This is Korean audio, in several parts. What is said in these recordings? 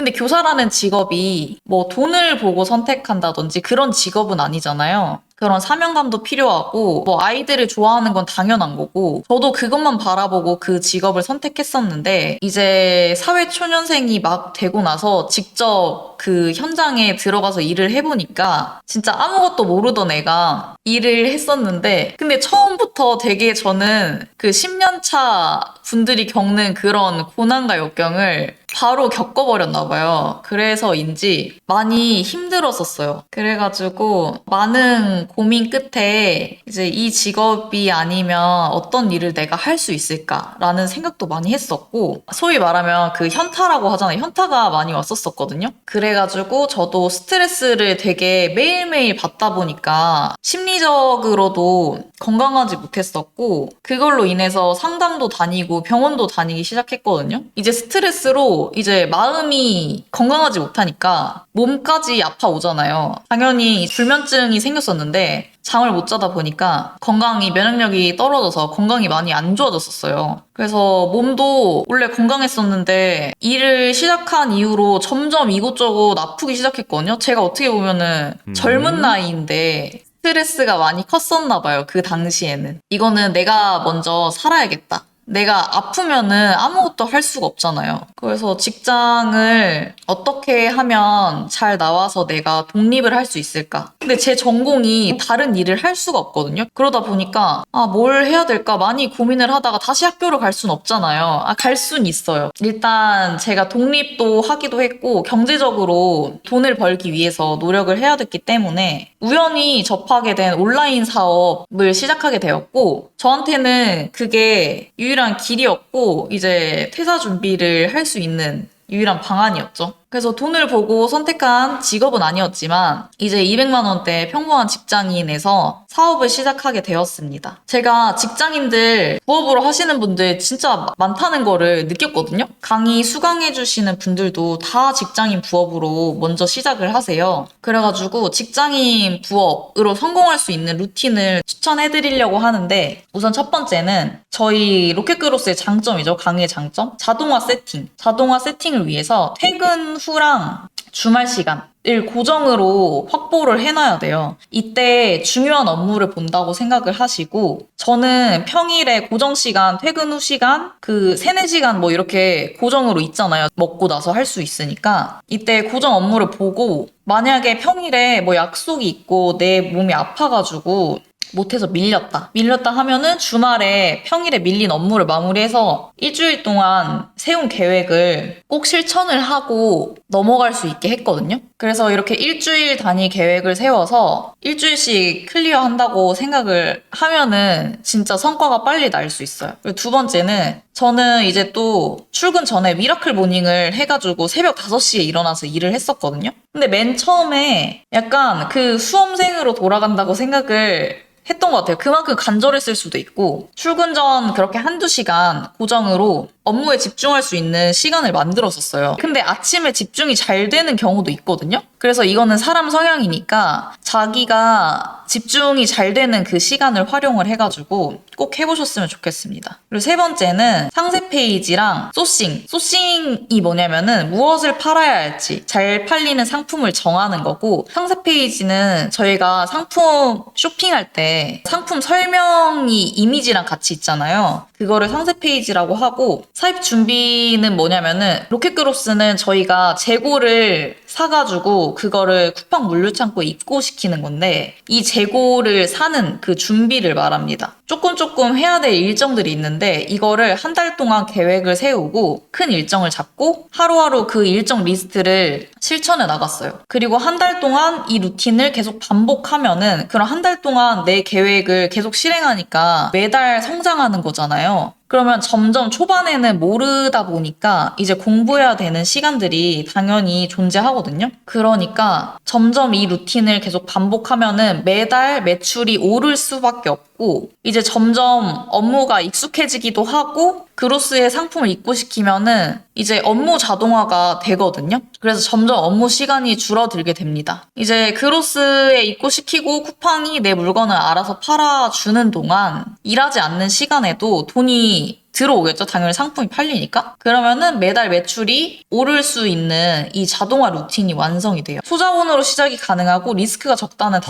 근데 교사라는 직업이 뭐 돈을 보고 선택한다든지 그런 직업은 아니잖아요. 그런 사명감도 필요하고 뭐 아이들을 좋아하는 건 당연한 거고 저도 그것만 바라보고 그 직업을 선택했었는데 이제 사회초년생이 막 되고 나서 직접 그 현장에 들어가서 일을 해보니까 진짜 아무것도 모르던 애가 일을 했었는데 근데 처음부터 되게 저는 그 10년 차 분들이 겪는 그런 고난과 역경을 바로 겪어버렸나 봐요. 그래서인지 많이 힘들었었어요. 그래가지고 많은 고민 끝에 이제 이 직업이 아니면 어떤 일을 내가 할 수 있을까라는 생각도 많이 했었고 소위 말하면 그 현타라고 하잖아요. 현타가 많이 왔었거든요. 그래가지고 저도 스트레스를 되게 매일매일 받다 보니까 심리적으로도 건강하지 못했었고 그걸로 인해서 상담도 다니고 병원도 다니기 시작했거든요. 이제 스트레스로 이제 마음이 건강하지 못하니까 몸까지 아파오잖아요. 당연히 불면증이 생겼었는데 잠을 못 자다 보니까 건강이 면역력이 떨어져서 건강이 많이 안 좋아졌었어요. 그래서 몸도 원래 건강했었는데 일을 시작한 이후로 점점 이곳저곳 아프기 시작했거든요. 제가 어떻게 보면은 젊은 나이인데 스트레스가 많이 컸었나 봐요. 그 당시에는. 이거는 내가 먼저 살아야겠다. 내가 아프면은 아무것도 할 수가 없잖아요. 그래서 직장을 어떻게 하면 잘 나와서 내가 독립을 할 수 있을까? 근데 제 전공이 다른 일을 할 수가 없거든요. 그러다 보니까 뭘 해야 될까 많이 고민을 하다가 다시 학교를 갈 순 없잖아요. 갈 순 있어요. 일단 제가 독립도 하기도 했고 경제적으로 돈을 벌기 위해서 노력을 해야 됐기 때문에 우연히 접하게 된 온라인 사업을 시작하게 되었고 저한테는 그게 유일한 길이었고 이제 퇴사 준비를 할 수 있는 유일한 방안이었죠. 그래서 돈을 보고 선택한 직업은 아니었지만 이제 200만 원대 평범한 직장인에서 사업을 시작하게 되었습니다. 제가 직장인들 부업으로 하시는 분들 진짜 많다는 거를 느꼈거든요. 강의 수강해주시는 분들도 다 직장인 부업으로 먼저 시작을 하세요. 그래가지고 직장인 부업으로 성공할 수 있는 루틴을 추천해드리려고 하는데 우선 첫 번째는 저희 로켓그로스의 장점이죠. 강의의 장점. 자동화 세팅. 자동화 세팅을 위해서 퇴근 후랑 주말 시간을 고정으로 확보를 해놔야 돼요. 이때 중요한 업무를 본다고 생각을 하시고 저는 평일에 고정 시간, 퇴근 후 시간, 그 3, 4시간 뭐 이렇게 고정으로 있잖아요. 먹고 나서 할 수 있으니까 이때 고정 업무를 보고 만약에 평일에 뭐 약속이 있고 내 몸이 아파가지고 못해서 밀렸다 하면은 주말에 평일에 밀린 업무를 마무리해서 일주일 동안 세운 계획을 꼭 실천을 하고 넘어갈 수 있게 했거든요. 그래서 이렇게 일주일 단위 계획을 세워서 일주일씩 클리어한다고 생각을 하면은 진짜 성과가 빨리 날 수 있어요. 그리고 두 번째는 저는 이제 또 출근 전에 미라클 모닝을 해가지고 새벽 5시에 일어나서 일을 했었거든요. 근데 맨 처음에 약간 그 수험생으로 돌아간다고 생각을 했던 것 같아요. 그만큼 간절했을 수도 있고 출근 전 그렇게 한두 시간 고정으로 업무에 집중할 수 있는 시간을 만들었었어요. 근데 아침에 집중이 잘 되는 경우도 있거든요. 그래서 이거는 사람 성향이니까 자기가 집중이 잘 되는 그 시간을 활용을 해가지고 꼭 해보셨으면 좋겠습니다. 그리고 세 번째는 상세 페이지랑 소싱. 소싱이 뭐냐면은 무엇을 팔아야 할지 잘 팔리는 상품을 정하는 거고 상세 페이지는 저희가 상품 쇼핑할 때 상품 설명이 이미지랑 같이 있잖아요. 그거를 상세 페이지라고 하고 사입 준비는 뭐냐면은 로켓그로스는 저희가 재고를 사가지고 그거를 쿠팡 물류창고에 입고시키는 건데 이 재고를 사는 그 준비를 말합니다. 조금 해야 될 일정들이 있는데 이거를 한 달 동안 계획을 세우고 큰 일정을 잡고 하루하루 그 일정 리스트를 실천해 나갔어요. 그리고 한 달 동안 이 루틴을 계속 반복하면은 그럼 한 달 동안 내 계획을 계속 실행하니까 매달 성장하는 거잖아요. 그러면 점점 초반에는 모르다 보니까 이제 공부해야 되는 시간들이 당연히 존재하거든요. 그러니까 점점 이 루틴을 계속 반복하면은 매달 매출이 오를 수밖에 없고 이제 점점 업무가 익숙해지기도 하고 그로스의 상품을 입고시키면은 이제 업무 자동화가 되거든요. 그래서 점점 업무 시간이 줄어들게 됩니다. 이제 그로스에 입고시키고 쿠팡이 내 물건을 알아서 팔아주는 동안 일하지 않는 시간에도 돈이 들어오겠죠. 당연히 상품이 팔리니까. 그러면은 매달 매출이 오를 수 있는 이 자동화 루틴이 완성이 돼요. 소자본으로 시작이 가능하고 리스크가 적다는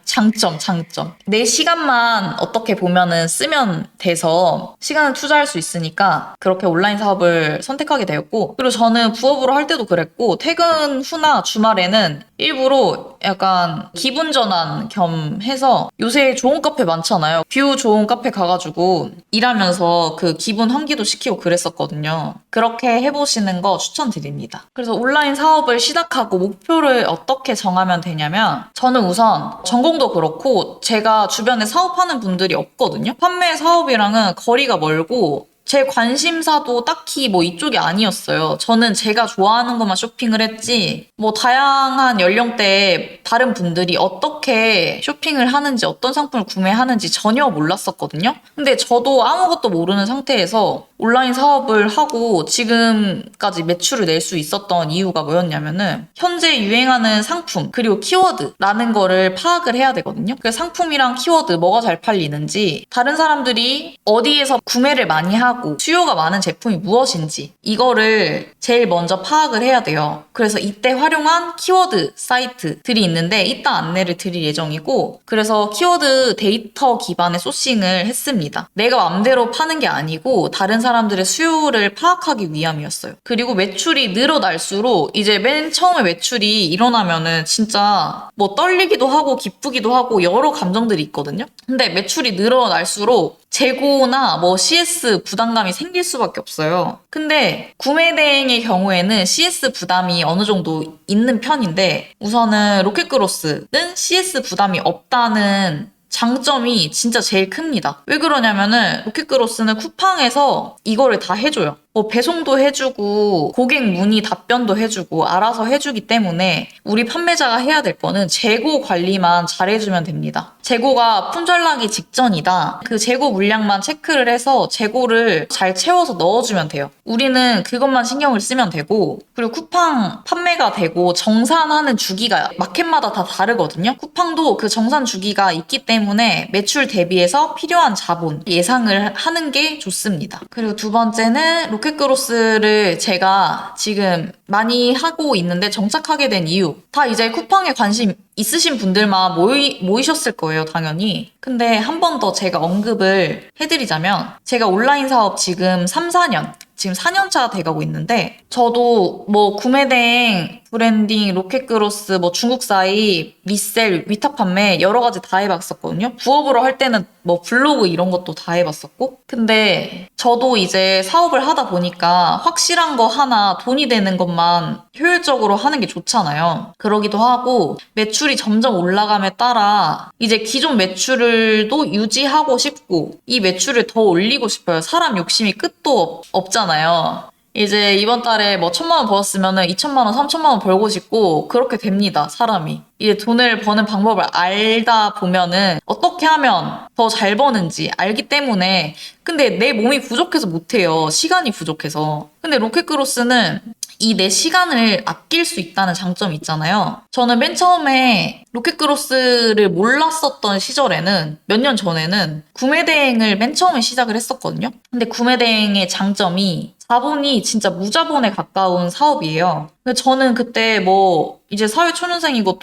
장점. 내 시간만 어떻게 보면은 쓰면 돼서 시간을 투자할 수 있으니까 그렇게 온라인 사업을 선택하게 되었고, 그리고 저는 부업으로 할 때도 그랬고, 퇴근 후나 주말에는 일부러 약간 기분 전환 겸 해서, 요새 좋은 카페 많잖아요. 뷰 좋은 카페 가가지고 일하면서 그 기분 환기도 시키고 그랬었거든요. 그렇게 해보시는 거 추천드립니다. 그래서 온라인 사업을 시작하고 목표를 어떻게 정하면 되냐면, 저는 우선 전공도 그렇고 제가 주변에 사업하는 분들이 없거든요. 판매 사업이랑은 거리가 멀고 제 관심사도 딱히 뭐 이쪽이 아니었어요. 저는 제가 좋아하는 것만 쇼핑을 했지, 뭐 다양한 연령대의 다른 분들이 어떻게 쇼핑을 하는지, 어떤 상품을 구매하는지 전혀 몰랐었거든요. 근데 저도 아무것도 모르는 상태에서 온라인 사업을 하고 지금까지 매출을 낼 수 있었던 이유가 뭐였냐면은, 현재 유행하는 상품 그리고 키워드라는 거를 파악을 해야 되거든요. 그래서 상품이랑 키워드 뭐가 잘 팔리는지, 다른 사람들이 어디에서 구매를 많이 하고 수요가 많은 제품이 무엇인지 이거를 제일 먼저 파악을 해야 돼요. 그래서 이때 활용한 키워드 사이트들이 있는데 이따 안내를 드릴 예정이고, 그래서 키워드 데이터 기반의 소싱을 했습니다. 내가 맘대로 파는 게 아니고 다른 사람들의 수요를 파악하기 위함이었어요. 그리고 매출이 늘어날수록 이제 맨 처음에 매출이 일어나면은 진짜 뭐 떨리기도 하고 기쁘기도 하고 여러 감정들이 있거든요. 근데 매출이 늘어날수록 재고나 뭐 CS 부담감이 생길 수밖에 없어요. 근데 구매 대행의 경우에는 CS 부담이 어느 정도 있는 편인데, 우선은 로켓그로스는 CS 부담이 없다는 장점이 진짜 제일 큽니다. 왜 그러냐면은 로켓그로스는 쿠팡에서 이거를 다 해줘요. 뭐 배송도 해주고 고객 문의 답변도 해주고 알아서 해주기 때문에 우리 판매자가 해야 될 거는 재고 관리만 잘해주면 됩니다. 재고가 품절나기 직전이다, 그 재고 물량만 체크를 해서 재고를 잘 채워서 넣어주면 돼요. 우리는 그것만 신경을 쓰면 되고, 그리고 쿠팡 판매가 되고 정산하는 주기가 마켓마다 다 다르거든요. 쿠팡도 그 정산 주기가 있기 때문에 매출 대비해서 필요한 자본 예상을 하는 게 좋습니다. 그리고 두 번째는 로켓그로스를 제가 지금 많이 하고 있는데 정착하게 된 이유, 다 이제 쿠팡에 관심 있으신 분들만 모이셨을 거예요, 당연히. 근데 한 번 더 제가 언급을 해드리자면, 제가 온라인 사업 지금 3, 4년, 지금 4년차 돼가고 있는데, 저도 뭐 구매대행, 브랜딩, 로켓그로스, 뭐 중국사입, 리셀, 위탁 판매 여러 가지 다 해봤었거든요. 부업으로 할 때는 뭐 블로그 이런 것도 다 해봤었고. 근데 저도 이제 사업을 하다 보니까 확실한 거 하나 돈이 되는 것만 효율적으로 하는 게 좋잖아요. 그러기도 하고, 매출이 점점 올라감에 따라 이제 기존 매출을도 유지하고 싶고 이 매출을 더 올리고 싶어요. 사람 욕심이 끝도 없잖아요. 이제 이번 달에 뭐 1,000만 원 벌었으면은 2,000만 원, 3,000만 원 벌고 싶고 그렇게 됩니다, 사람이. 이제 돈을 버는 방법을 알다 보면은 어떻게 하면 더 잘 버는지 알기 때문에. 근데 내 몸이 부족해서 못해요. 시간이 부족해서. 근데 로켓그로스는 이 내 시간을 아낄 수 있다는 장점이 있잖아요. 저는 맨 처음에 로켓그로스를 몰랐었던 시절에는, 몇 년 전에는 구매대행을 맨 처음에 시작을 했었거든요. 근데 구매대행의 장점이 자본이 진짜 무자본에 가까운 사업이에요. 근데 저는 그때 뭐 이제 사회초년생이고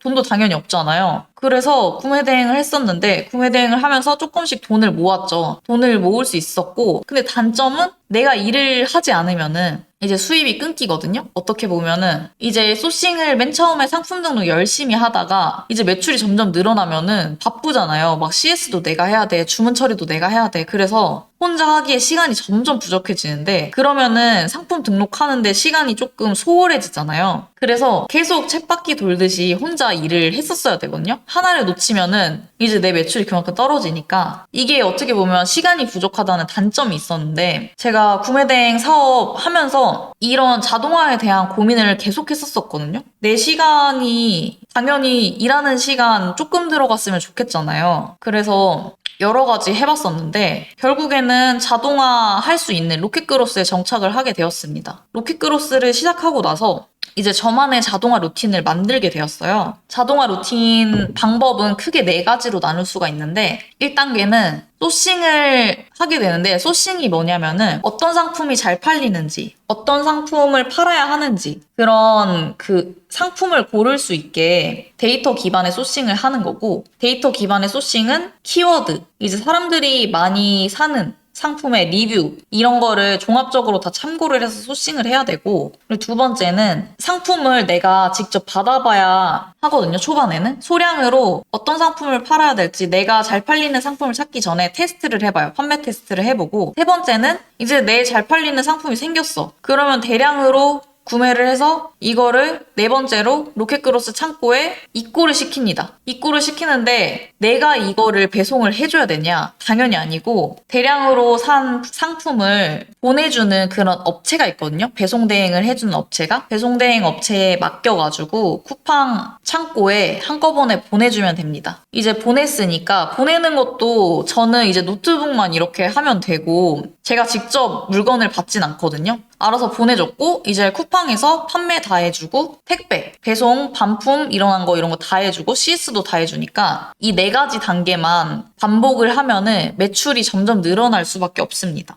돈도 당연히 없잖아요. 그래서 구매대행을 했었는데, 구매대행을 하면서 조금씩 돈을 모았죠. 돈을 모을 수 있었고, 근데 단점은 내가 일을 하지 않으면은 이제 수입이 끊기거든요. 어떻게 보면은 이제 소싱을 맨 처음에 상품 등록 열심히 하다가 이제 매출이 점점 늘어나면은 바쁘잖아요. 막 CS도 내가 해야 돼, 주문 처리도 내가 해야 돼. 그래서 혼자 하기에 시간이 점점 부족해지는데, 그러면은 상품 등록하는데 시간이 조금 소홀해지잖아요. 그래서 계속 쳇바퀴 돌듯이 혼자 일을 했었어야 되거든요. 하나를 놓치면은 이제 내 매출이 그만큼 떨어지니까, 이게 어떻게 보면 시간이 부족하다는 단점이 있었는데, 제가 구매대행 사업 하면서 이런 자동화에 대한 고민을 계속 했었거든요. 내 시간이 당연히 일하는 시간 조금 들어갔으면 좋겠잖아요. 그래서 여러 가지 해봤었는데 결국에는 자동화 할 수 있는 로켓그로스에 정착을 하게 되었습니다. 로켓그로스를 시작하고 나서 이제 저만의 자동화 루틴을 만들게 되었어요. 자동화 루틴 방법은 크게 4가지로 나눌 수가 있는데 1단계는 소싱을 하게 되는데 소싱이 뭐냐면은 어떤 상품이 잘 팔리는지 어떤 상품을 팔아야 하는지 그런 그 상품을 고를 수 있게 데이터 기반의 소싱을 하는 거고 데이터 기반의 소싱은 키워드 이제 사람들이 많이 사는 상품의 리뷰 이런 거를 종합적으로 다 참고를 해서 소싱을 해야 되고 그리고 두 번째는 상품을 내가 직접 받아봐야 하거든요. 초반에는 소량으로 어떤 상품을 팔아야 될지 내가 잘 팔리는 상품을 찾기 전에 테스트를 해봐요. 판매 테스트를 해보고 세 번째는 이제 내 잘 팔리는 상품이 생겼어. 그러면 대량으로 구매를 해서 이거를 4번째로 로켓그로스 창고에 입고를 시킵니다. 입고를 시키는데 내가 이거를 배송을 해줘야 되냐? 당연히 아니고 대량으로 산 상품을 보내주는 그런 업체가 있거든요. 배송 대행을 해주는 업체가 배송 대행 업체에 맡겨가지고 쿠팡 창고에 한꺼번에 보내주면 됩니다. 이제 보냈으니까 보내는 것도 저는 이제 노트북만 이렇게 하면 되고 제가 직접 물건을 받진 않거든요. 알아서 보내줬고 이제 쿠팡에서 판매 다 해주고 택배, 배송, 반품 이런 거 다 해주고 CS도 다 해주니까 이 4가지 단계만 반복을 하면은 매출이 점점 늘어날 수밖에 없습니다.